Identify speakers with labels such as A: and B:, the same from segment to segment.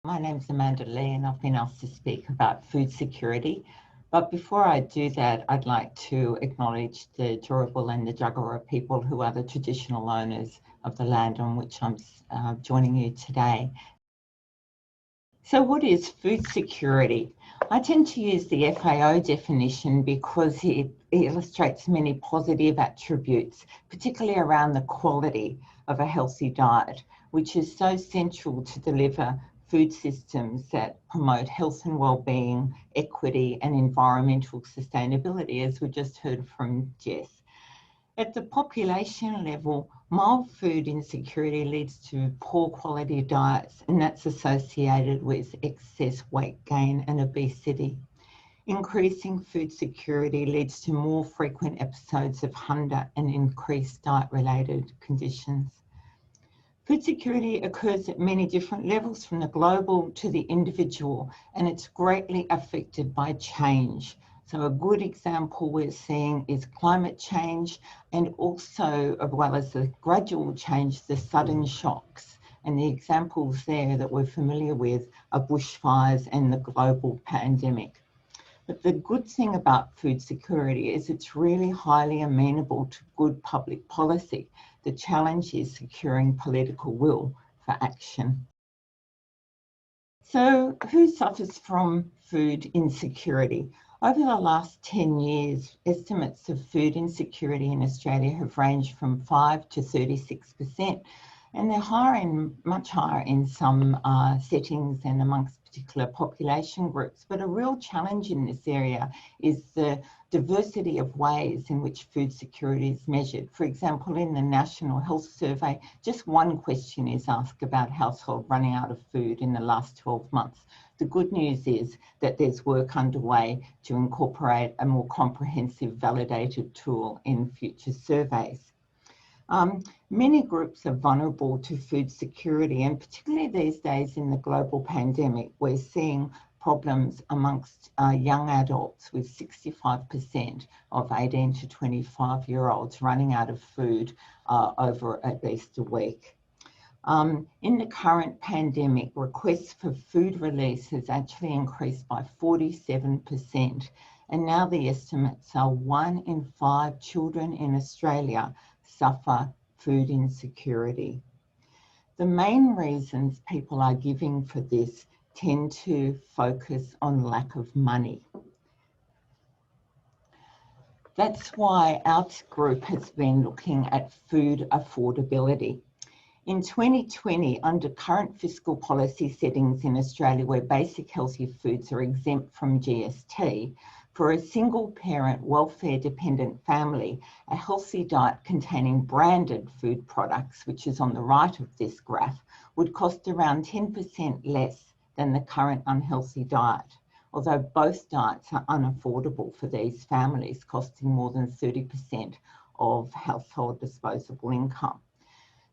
A: My name's Amanda Lee and I've been asked to speak about food security. But before I do that, I'd like to acknowledge the Turrbal and the Jagera people who are the traditional owners of the land on which I'm joining you today. So what is food security? I tend to use the FAO definition because it illustrates many positive attributes, particularly around the quality of a healthy diet, which is so central to deliver food systems that promote health and well-being, equity and environmental sustainability, as we just heard from Jess. At the population level, mild food insecurity leads to poor quality diets, and that's associated with excess weight gain and obesity. Increasing food security leads to more frequent episodes of hunger and increased diet-related conditions. Food security occurs at many different levels, from the global to the individual, and it's greatly affected by change. So a good example we're seeing is climate change, and also, as well as the gradual change, the sudden shocks. And the examples there that we're familiar with are bushfires and the global pandemic. But the good thing about food security is it's really highly amenable to good public policy. The challenge is securing political will for action. So who suffers from food insecurity? Over the last 10 years, estimates of food insecurity in Australia have ranged from 5 to 36%. And they're much higher in some settings and amongst particular population groups. But a real challenge in this area is the diversity of ways in which food security is measured. For example, in the National Health Survey, just one question is asked about household running out of food in the last 12 months. The good news is that there's work underway to incorporate a more comprehensive validated tool in future surveys. Many groups are vulnerable to food security, and particularly these days in the global pandemic, we're seeing problems amongst young adults, with 65% of 18 to 25-year-olds running out of food over at least a week. In the current pandemic, requests for food release has actually increased by 47%, and now the estimates are 1 in 5 children in Australia suffer food insecurity. The main reasons people are giving for this tend to focus on lack of money. That's why our group has been looking at food affordability. In 2020, under current fiscal policy settings in Australia, where basic healthy foods are exempt from GST, for a single parent welfare dependent family, a healthy diet containing branded food products, which is on the right of this graph, would cost around 10% less than the current unhealthy diet, although both diets are unaffordable for these families, costing more than 30% of household disposable income.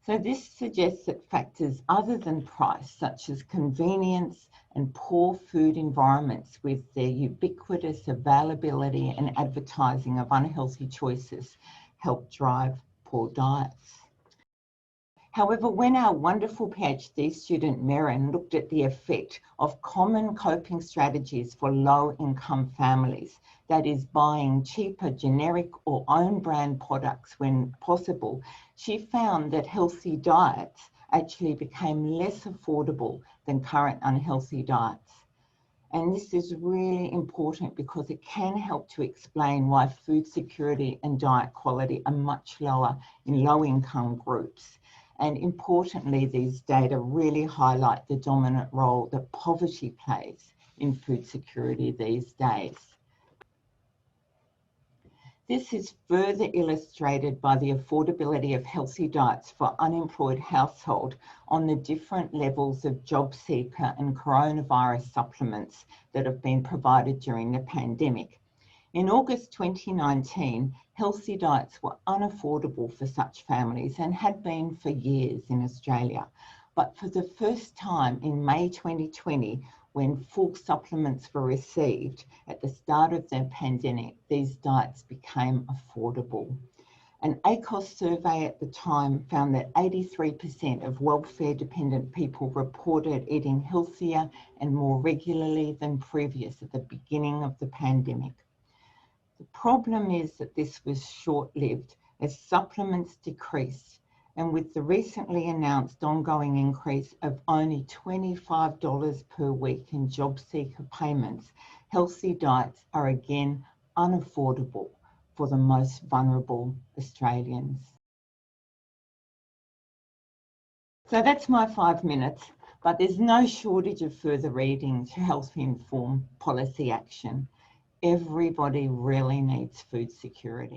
A: So this suggests that factors other than price, such as convenience and poor food environments with their ubiquitous availability and advertising of unhealthy choices, help drive poor diets. However, when our wonderful PhD student Merrin looked at the effect of common coping strategies for low-income families, that is buying cheaper generic or own brand products when possible, she found that healthy diets actually became less affordable than current unhealthy diets. And this is really important because it can help to explain why food security and diet quality are much lower in low-income groups. And importantly, these data really highlight the dominant role that poverty plays in food security these days. This is further illustrated by the affordability of healthy diets for unemployed households on the different levels of job seeker and coronavirus supplements that have been provided during the pandemic. In August 2019, healthy diets were unaffordable for such families and had been for years in Australia. But for the first time in May 2020, when full supplements were received at the start of the pandemic, these diets became affordable. An ACOS survey at the time found that 83% of welfare-dependent people reported eating healthier and more regularly than previous at the beginning of the pandemic. The problem is that this was short-lived as supplements decreased, and with the recently announced ongoing increase of only $25 per week in job seeker payments, healthy diets are again unaffordable for the most vulnerable Australians. So that's my 5 minutes, but there's no shortage of further reading to help inform policy action. Everybody really needs food security.